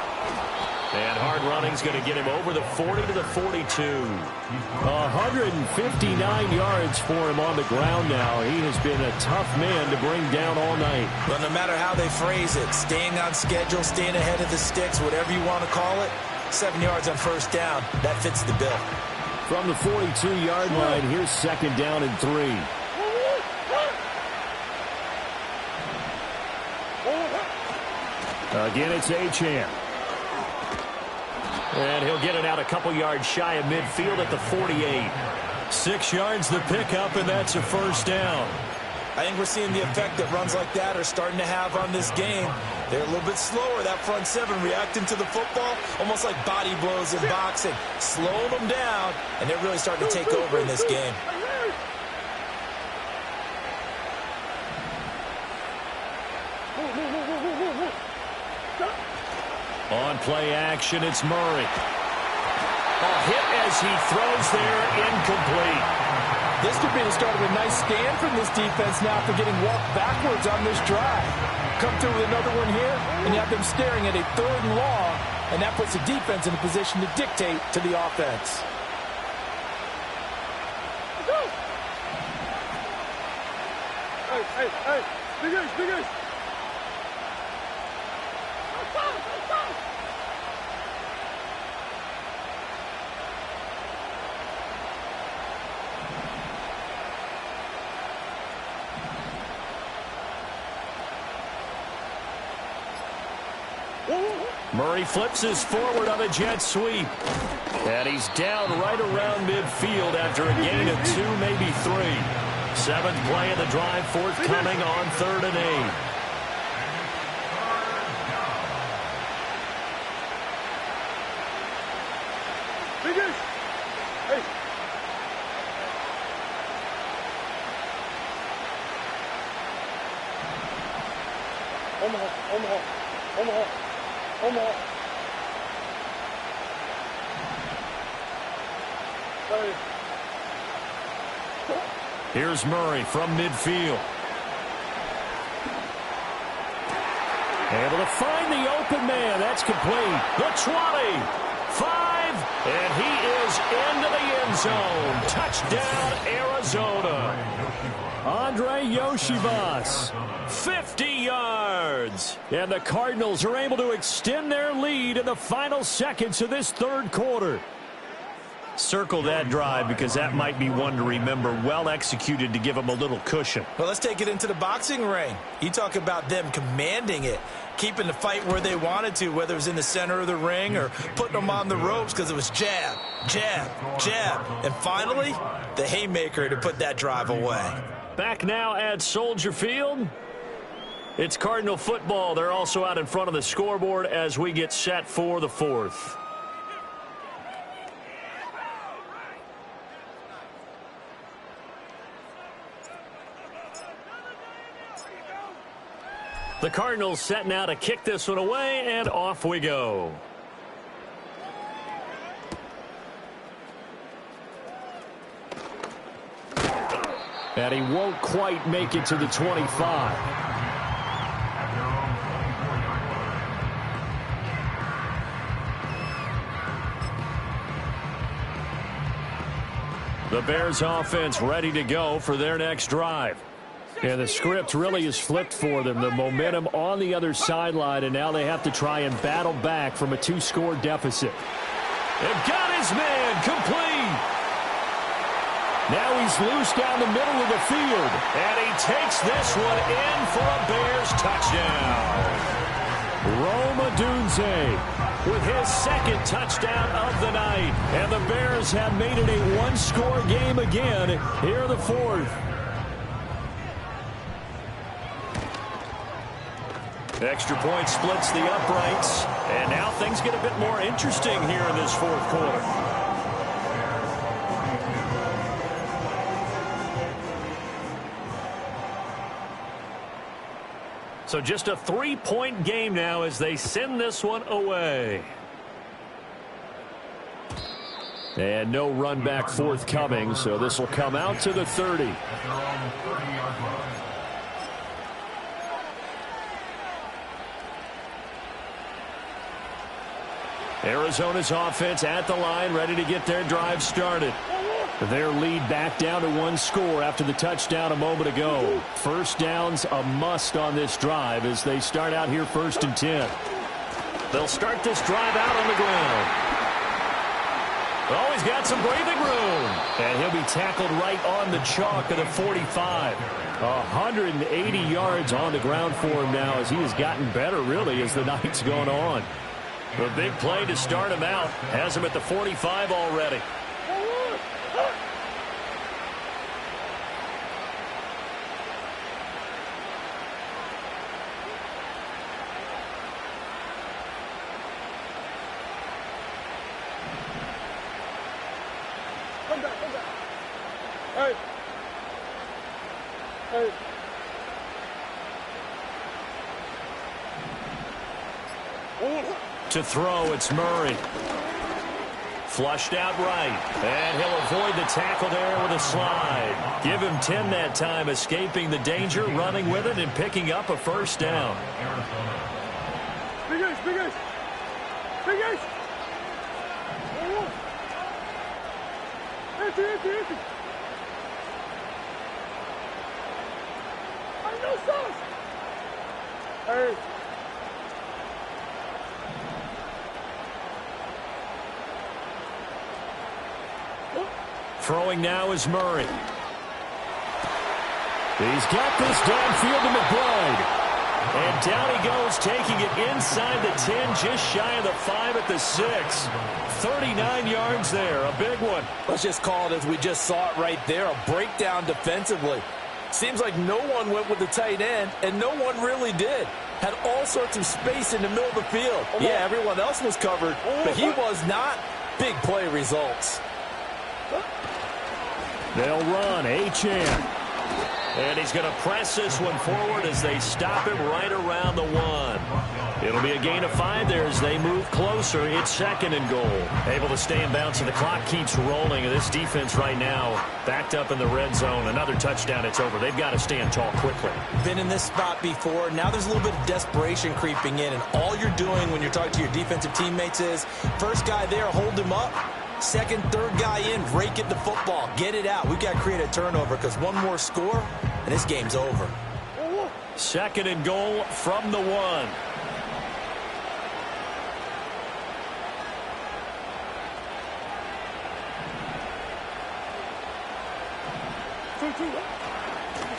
And hard running's going to get him over the 40 to the 42. 159 yards for him on the ground now. He has been a tough man to bring down all night. But no matter how they phrase it, staying on schedule, staying ahead of the sticks, whatever you want to call it, 7 yards on first down, that fits the bill. From the 42-yard line, here's second down and 3. Again, it's Achane. And he'll get it out a couple yards shy of midfield at the 48. 6 yards the pickup, and that's a first down. I think we're seeing the effect that runs like that are starting to have on this game. They're a little bit slower, that front seven, reacting to the football, almost like body blows in boxing, slowing them down, and they're really starting to take over in this game. On play action, it's Murray. A hit as he throws there, incomplete. This could be the start of a nice stand from this defense now for getting walked backwards on this drive. Come through with another one here, and you have them staring at a 3rd and long, and that puts the defense in a position to dictate to the offense. Hey, hey, big ace, big ace. Murray flips his forward on a jet sweep. And he's down right around midfield after a gain of 2, maybe 3. 7th play of the drive forthcoming on 3rd and 8. Big ace. Hey. Omaha. Hey. Here's Murray from midfield. Able to find the open man. That's complete. The 20, 5, and he is into the end zone. Touchdown, Arizona. Andre Yoshivas. 50 yards. And the Cardinals are able to extend their lead in the final seconds of this 3rd quarter. Circle that drive because that might be one to remember. Well executed to give them a little cushion. Well, let's take it into the boxing ring. You talk about them commanding it, keeping the fight where they wanted to, whether it was in the center of the ring or putting them on the ropes because it was jab, jab, jab. And finally, the haymaker to put that drive away. Back now at Soldier Field. It's Cardinal football. They're also out in front of the scoreboard as we get set for the 4th. The Cardinals set now to kick this one away, and off we go. And he won't quite make it to the 25. The Bears offense ready to go for their next drive. And the script really is flipped for them. The momentum on the other sideline, and now they have to try and battle back from a 2-score deficit. They've got his man complete. Now he's loose down the middle of the field. And he takes this one in for a Bears touchdown. Rome Odunze with his second touchdown of the night. And the Bears have made it a one-score game again here in the fourth. Extra point splits the uprights. And now things get a bit more interesting here in this fourth quarter. So just a 3-point game now as they send this one away. And no run back forthcoming, so this will come out to the 30. Arizona's offense at the line, ready to get their drive started. Their lead back down to 1 score after the touchdown a moment ago. First down's a must on this drive as they start out here 1st and 10. They'll start this drive out on the ground. Oh, he's got some breathing room. And he'll be tackled right on the chalk of the 45. 180 yards on the ground for him now as he has gotten better, really, as the night's gone on. A big play to start him out. Has him at the 45 already. Come back. Hey. To throw, it's Murray. Flushed out right. And he'll avoid the tackle there with a slide. Give him 10 that time, escaping the danger, running with it, and picking up a first down. Big Ace. Empty. I know sauce. Hey. Throwing now is Murray. He's got this downfield to McBride. And down he goes, taking it inside the 10, just shy of the 5 at the 6. 39 yards there, a big one. Let's just call it as we just saw it right there, a breakdown defensively. Seems like no one went with the tight end, and no one really did. Had all sorts of space in the middle of the field. Yeah, everyone else was covered, but he was not. Big play results. They'll run. Achane. And he's going to press this one forward as they stop him right around the 1. It'll be a gain of 5 there as they move closer. It's 2nd and goal. Able to stay in bounds, and the clock keeps rolling. And this defense right now backed up in the red zone. Another touchdown, it's over. They've got to stand tall quickly. Been in this spot before. Now there's a little bit of desperation creeping in. And all you're doing when you're talking to your defensive teammates is, first guy there, hold him up. Second, third guy in, rake it the football. Get it out. We've got to create a turnover because one more score, and this game's over. 2nd and goal from the 1.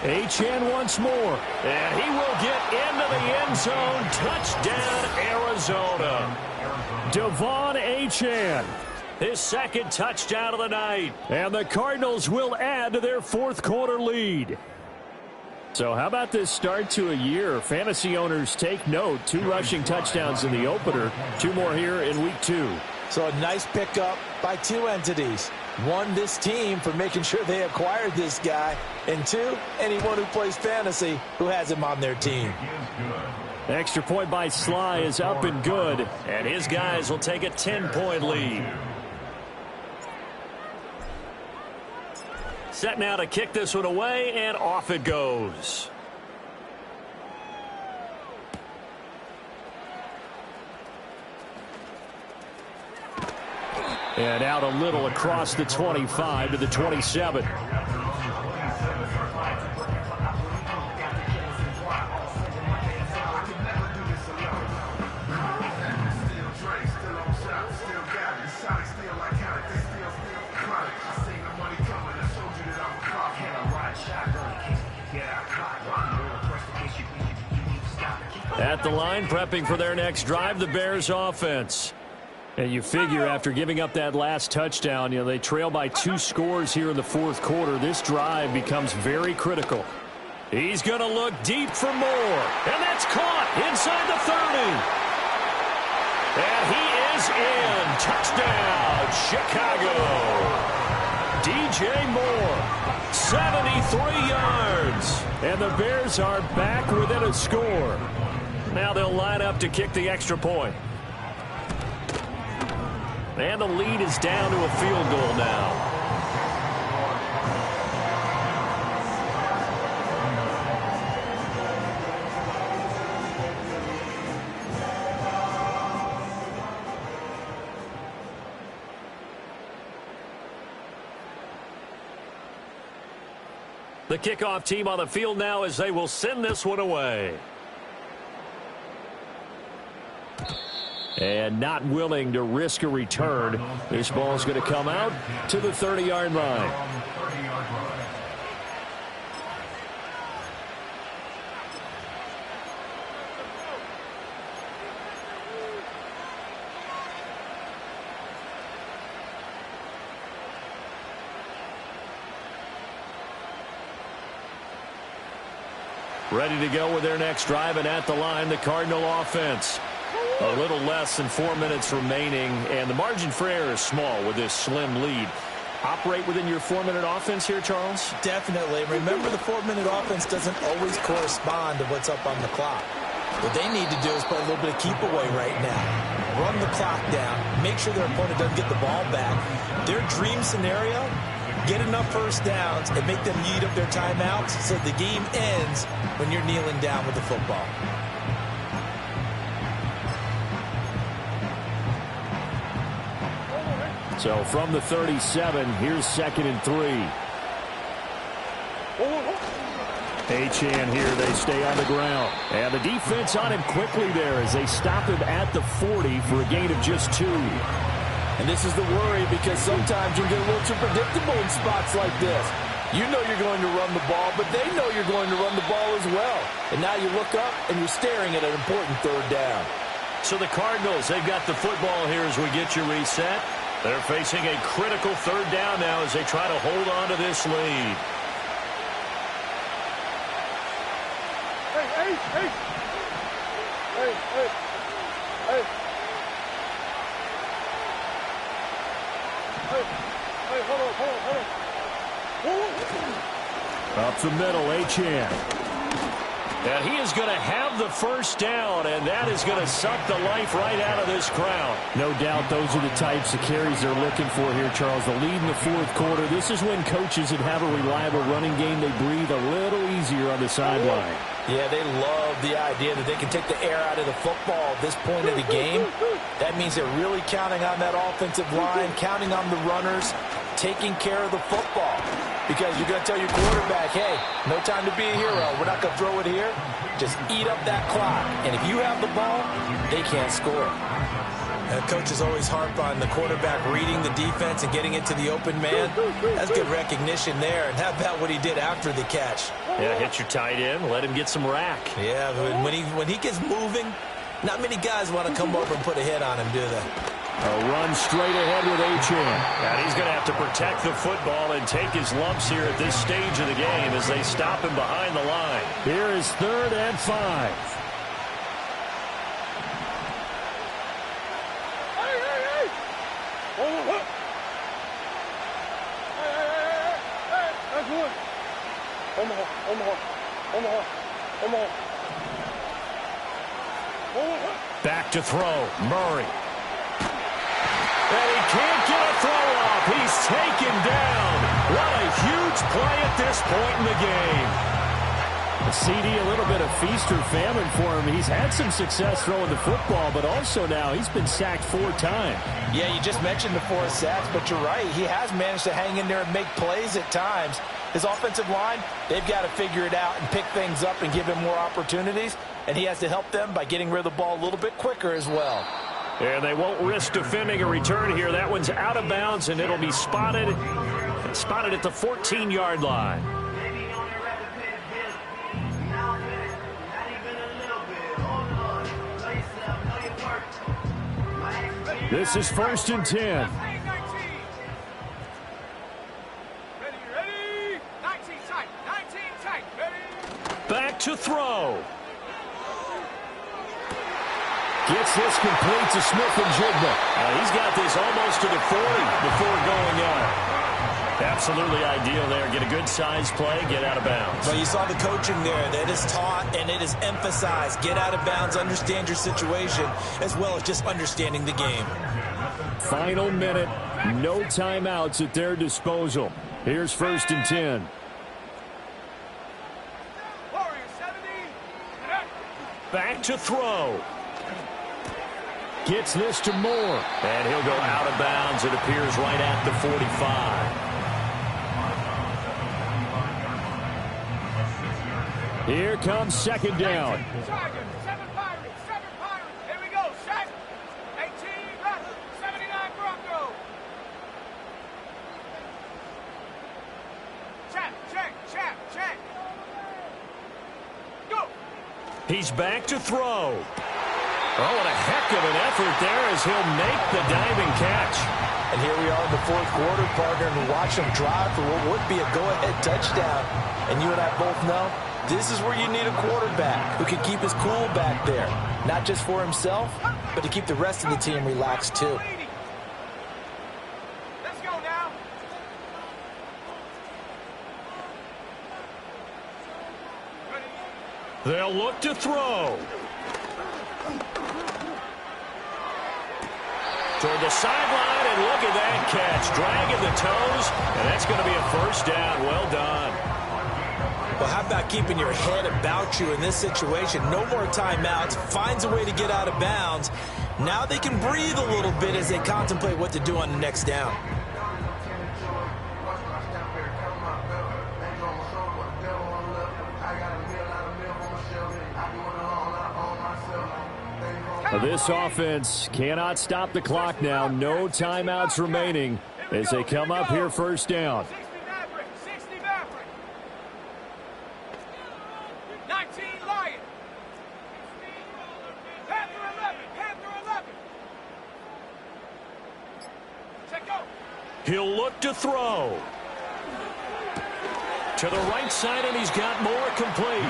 Achane once more. And he will get into the end zone. Touchdown, Arizona. Devon Achane. His 2nd touchdown of the night. And the Cardinals will add to their 4th quarter lead. So how about this start to a year? Fantasy owners take note. 2 rushing touchdowns in the opener. 2 more here in week 2. So a nice pickup by 2 entities. 1, this team for making sure they acquired this guy. And 2, anyone who plays fantasy who has him on their team. Extra point by Sly is up and good. And his guys will take a 10-point lead. set now to kick this one away, and off it goes. And out a little across the 25 to the 27. At the line, prepping for their next drive, the Bears offense. And you figure after giving up that last touchdown, they trail by 2 scores here in the fourth quarter. This drive becomes very critical. He's going to look deep for more. And that's caught inside the 30. And he is in. Touchdown, Chicago. DJ Moore, 73 yards. And the Bears are back within a score. Now they'll line up to kick the extra point. And the lead is down to a field goal now. The kickoff team on the field now as they will send this one away. And not willing to risk a return. This ball is going to come out to the 30-yard line. Ready to go with their next drive, and at the line, the Cardinal offense. A little less than 4 minutes remaining, and the margin for error is small with this slim lead. Operate within your 4-minute offense here, Charles? Definitely. Remember, the 4-minute offense doesn't always correspond to what's up on the clock. What they need to do is play a little bit of keep away right now. Run the clock down. Make sure their opponent doesn't get the ball back. Their dream scenario, get enough first downs and make them eat up their timeouts so the game ends when you're kneeling down with the football. So from the 37, here's 2nd and 3. Achane here, they stay on the ground. And the defense on him quickly there as they stop him at the 40 for a gain of just 2. And this is the worry because sometimes you get a little too predictable in spots like this. You know you're going to run the ball, but they know you're going to run the ball as well. And now you look up and you're staring at an important 3rd down. So the Cardinals, they've got the football here as we get you reset. They're facing a critical 3rd down now as they try to hold on to this lead. Hey, hold on. Up the middle, Achane. And he is going to have the first down, and that is going to suck the life right out of this crowd. No doubt those are the types of carries they're looking for here, Charles. The lead in the fourth quarter. This is when coaches that have a reliable running game, they breathe a little easier on the sideline. Yeah, they love the idea that they can take the air out of the football at this point of the game. That means they're really counting on that offensive line, counting on the runners, taking care of the football. Because you're going to tell your quarterback, hey, no time to be a hero. We're not going to throw it here. Just eat up that clock. And if you have the ball, they can't score. And coaches always harp on the quarterback reading the defense and getting it to the open man. That's good recognition there. And how about what he did after the catch? Yeah, hit your tight end, let him get some rack. Yeah, when he gets moving, not many guys want to come over and put a hit on him, do they? A run straight ahead with Achane. And he's going to have to protect the football and take his lumps here at this stage of the game as they stop him behind the line. Here is 3rd and 5. Back to throw, Murray. And he can't get a throw off. He's taken down. What a huge Huge play at this point in the game. The CD, a little bit of feast or famine for him. He's had some success throwing the football, but also now he's been sacked 4 times. Yeah, you just mentioned the 4 sacks, but you're right. He has managed to hang in there and make plays at times. His offensive line, they've got to figure it out and pick things up and give him more opportunities, and he has to help them by getting rid of the ball a little bit quicker as well. And they won't risk defending a return here. That one's out of bounds, and it'll be spotted at the 14-yard line. This is 1st and 10. Ready, 19 tight, 19 tight, ready. Back to throw. Gets this complete to Smith-Njigba. He's got this almost to the 40 before going up. Absolutely ideal there. Get a good size play, get out of bounds. But you saw the coaching there. That is taught and it is emphasized. Get out of bounds, understand your situation, as well as just understanding the game. Final minute, no timeouts at their disposal. Here's 1st and 10. Warriors 70. Back to throw. Gets this to Moore. And he'll go out of bounds, it appears, right at the 45. Here comes 2nd down. Tigers, 7 Pirates, 7 Pirates. Here we go, set. 18 left, 79 Broncos. Check. Go. He's back to throw. Oh, what a heck of an effort there as he'll make the diving catch. And here we are in the 4th quarter, partner, and watch him drive for what would be a go-ahead touchdown. And you and I both know this is where you need a quarterback who can keep his cool back there. Not just for himself, but to keep the rest of the team relaxed too. Let's go now. They'll look to throw. Toward the sideline, and look at that catch. Dragging the toes, and that's going to be a 1st down. Well done. Well, how about keeping your head about you in this situation? No more timeouts. Finds a way to get out of bounds. Now they can breathe a little bit as they contemplate what to do on the next down. This offense cannot stop the clock now. No timeouts remaining as they come up here 1st down. 60 Maverick. 19 Lion. Panther 11. Check go. He'll look to throw. To the right side, and he's got more complete.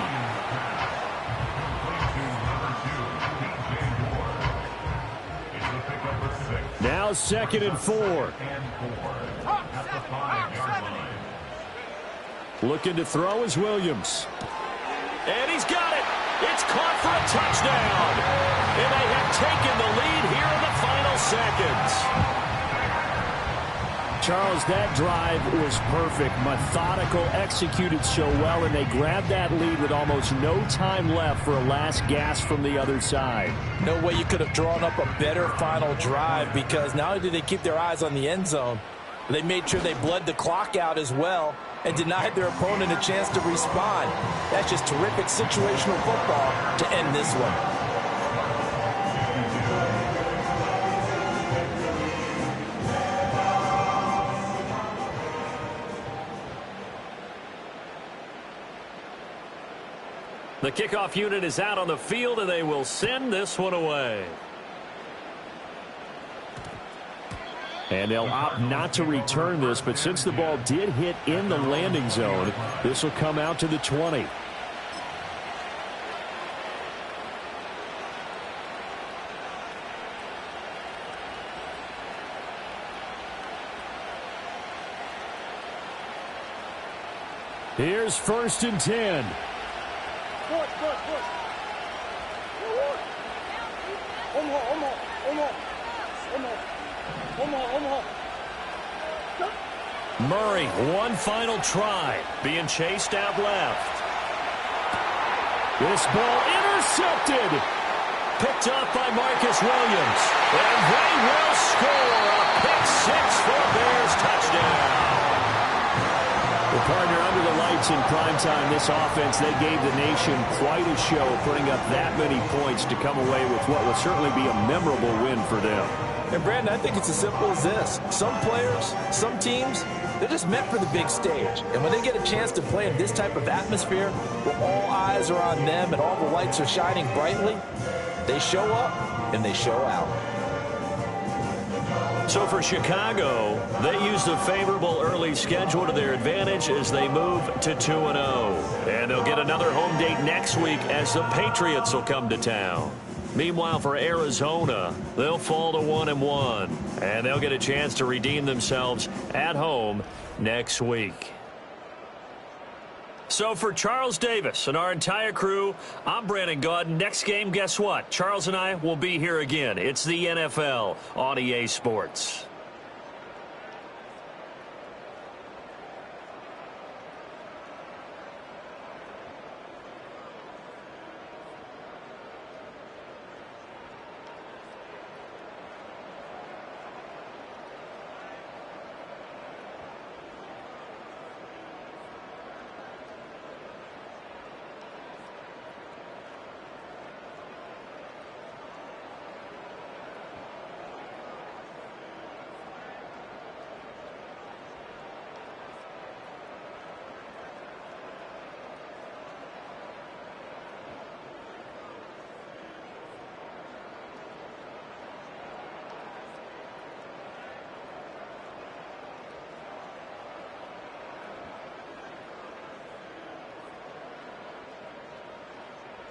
Now 2nd and 4. Looking to throw is Williams. And he's got it. It's caught for a touchdown. And they have taken the lead here in the final seconds. Charles, that drive was perfect. Methodical, executed so well, and they grabbed that lead with almost no time left for a last gasp from the other side. No way you could have drawn up a better final drive, because not only did they keep their eyes on the end zone, they made sure they bled the clock out as well and denied their opponent a chance to respond. That's just terrific situational football to end this one. The kickoff unit is out on the field, and they will send this one away. And they'll opt not to return this, but since the ball did hit in the landing zone, this will come out to the 20. Here's 1st and 10. Push. One more. Murray, one final try, being chased out left. This ball intercepted. Picked up by Marcus Williams. And they will score a pick-6 for Bears touchdown. Well, partner, under the lights in primetime, this offense, they gave the nation quite a show, putting up that many points to come away with what will certainly be a memorable win for them. And, Brandon, I think it's as simple as this. Some players, some teams, they're just meant for the big stage. And when they get a chance to play in this type of atmosphere where all eyes are on them and all the lights are shining brightly, they show up and they show out. So for Chicago, they used a favorable early schedule to their advantage as they move to 2-0. And they'll get another home date next week as the Patriots will come to town. Meanwhile, for Arizona, they'll fall to 1-1. And they'll get a chance to redeem themselves at home next week. So for Charles Davis and our entire crew, I'm Brandon Gaudin. Next game, guess what? Charles and I will be here again. It's the NFL on EA Sports.